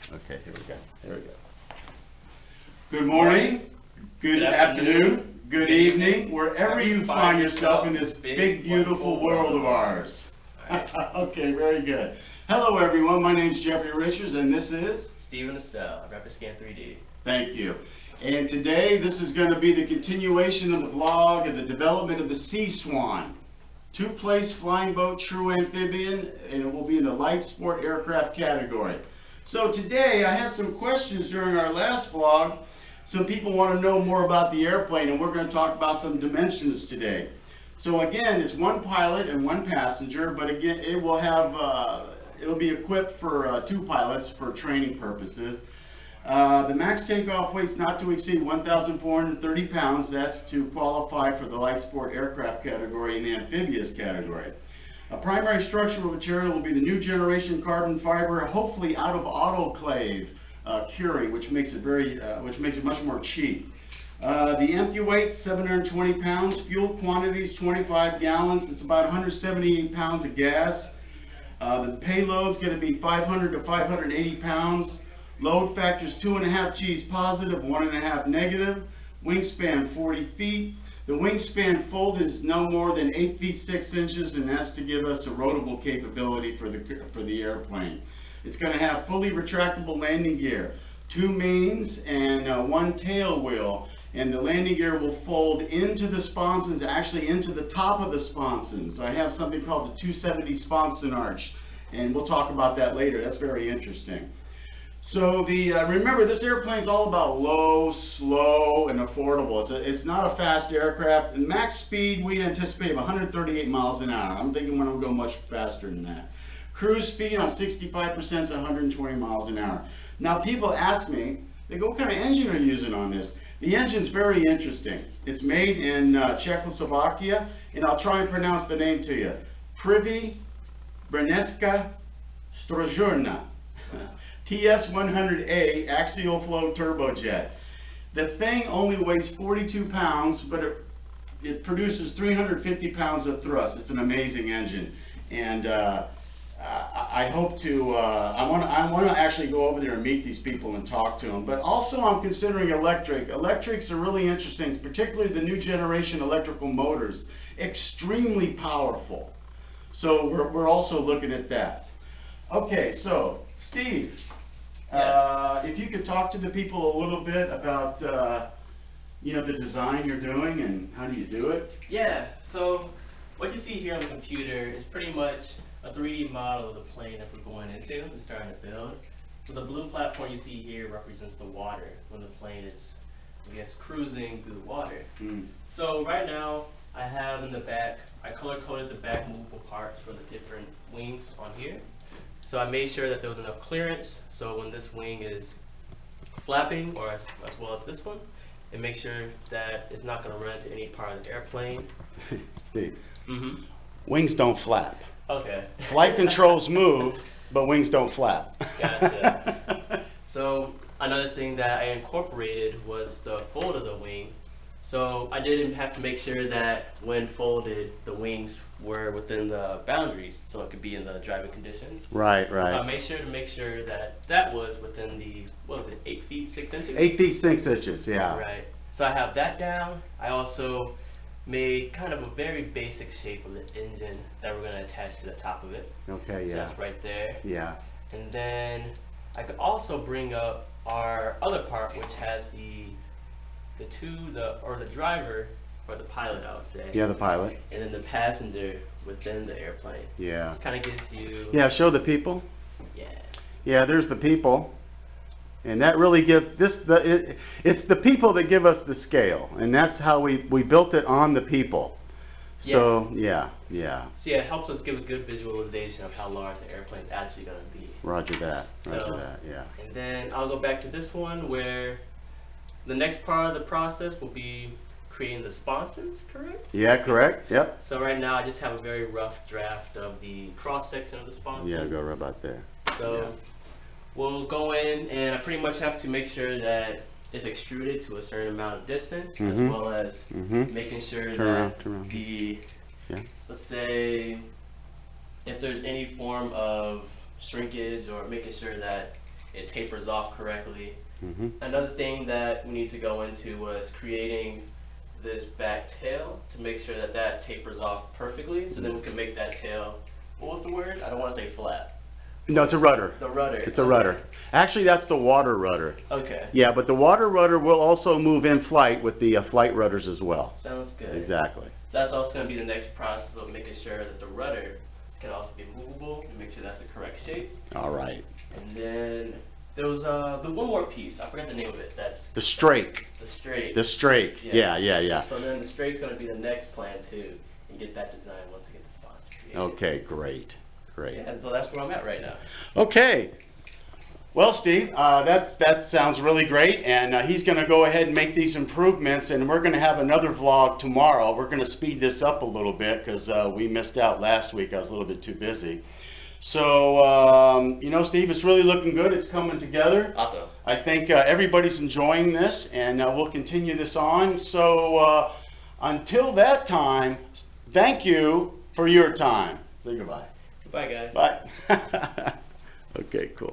Okay, here we go. There we go. Good morning, good afternoon, good evening, wherever you find yourself in this big, beautiful world of ours. Okay, very good. Hello, everyone. My name is Jeffrey Richards, and this is Stephen Estelle, Represcan 3D. Thank you. And today, this is going to be the continuation of the vlog of the development of the Swan. Two-place flying boat, true amphibian, and it will be in the light sport aircraft category. So today, I had some questions during our last vlog. Some people want to know more about the airplane, and we're going to talk about some dimensions today. So again, it's one pilot and one passenger, but again, it will have, it'll be equipped for two pilots for training purposes. The max takeoff weight is not to exceed 1,430 pounds. That's to qualify for the light sport aircraft category and the amphibious category. A primary structural material will be the new generation carbon fiber, hopefully out of autoclave curing, which makes it much more cheap. The empty weight 720 pounds. Fuel quantities 25 gallons. It's about 178 pounds of gas. The payload's going to be 500 to 580 pounds. Load factor is 2.5 G's positive, 1.5 negative. Wingspan 40 feet. The wingspan fold is no more than 8 feet 6 inches, and that's to give us a rotable capability for the airplane. It's going to have fully retractable landing gear, 2 mains and 1 tail wheel, and the landing gear will fold into the sponsons, actually into the top of the sponsons. I have something called the 270 sponson arch, and we'll talk about that later. That's very interesting. So remember, this airplane's all about low, slow, and affordable. It's not a fast aircraft. And max speed, we anticipate of 138 miles an hour. I'm thinking we're going to go much faster than that. Cruise speed on 65% is 120 miles an hour. Now, people ask me, they go, what kind of engine are you using on this? The engine's very interesting. It's made in Czechoslovakia, and I'll try and pronounce the name to you. Privy Brněnská Strožurna. TS-100A axial flow turbojet. The thing only weighs 42 pounds, but it produces 350 pounds of thrust. It's an amazing engine, and I hope to. I want to actually go over there and meet these people and talk to them. But also, I'm considering electric. Electrics are really interesting, particularly the new generation electrical motors. Extremely powerful. So we're also looking at that. Okay, so Steve. If you could talk to the people a little bit about, the design you're doing and how do you do it? Yeah, so what you see here on the computer is pretty much a 3D model of the plane that we're going into and starting to build. So the blue platform you see here represents the water when the plane is, cruising through the water. So right now, I have in the back, I color-coded the back movable parts for the different wings on here. So I made sure that there was enough clearance, so when this wing is flapping, or as well as this one, it makes sure that it's not going to run into any part of the airplane. Steve, wings don't flap. Okay. Flight controls move, but wings don't flap. Gotcha. So another thing that I incorporated was the fold of the wing. So I didn't have to make sure that when folded, the wings were within the boundaries, so it could be in the driving conditions. Right. So I made sure that that was within the, 8 feet 6 inches? 8 feet 6 inches, yeah. Right. So I have that down. I also made kind of a very basic shape of the engine that we're going to attach to the top of it. Okay, yeah. So that's right there. Yeah. And then I could also bring up our other part, which has the driver, or the pilot, I would say. Yeah, the pilot. And then the passenger within the airplane. Yeah. Kind of gives you... Yeah, show the people. Yeah. Yeah, there's the people. And that really gives, it's the people that give us the scale. And that's how we built it on the people. So, yeah. So yeah, it helps us give a good visualization of how large the airplane is actually going to be. Roger that, yeah. And then I'll go back to this one where the next part of the process will be creating the sponsons, correct? Yeah, correct. Yep. So right now I just have a very rough draft of the cross section of the sponson. Yeah, go right about there. So we'll go in, and I pretty much have to make sure that it's extruded to a certain amount of distance, as well as making sure that let's say if there's any form of shrinkage, or making sure that it tapers off correctly. Mm-hmm. Another thing that we need to go into was creating this back tail to make sure that that tapers off perfectly, so then we can make that tail, what was the word? I don't want to say flat. No, it's a rudder. The rudder. It's a rudder. Actually, that's the water rudder. Okay. Yeah, but the water rudder will also move in flight with the flight rudders as well. Sounds good. Exactly. So that's also going to be the next process of making sure that the rudder can also be movable and make sure that's the correct shape. All right. And then there was the one more piece. I forgot the name of it. That's The strake. the straight. The strake. Yeah. So then the straight's going to be the next plan too, and get that design once we get the spots created. Okay, great. Great. Yeah, so that's where I'm at right now. Okay. Well, Steve, that sounds really great, and he's going to go ahead and make these improvements, and we're going to have another vlog tomorrow. We're going to speed this up a little bit because we missed out last week. I was a little bit too busy. So, you know, Steve, it's really looking good. It's coming together. Awesome. I think everybody's enjoying this, and we'll continue this on. So, until that time, thank you for your time. Say goodbye. Goodbye, guys. Bye. Okay, cool.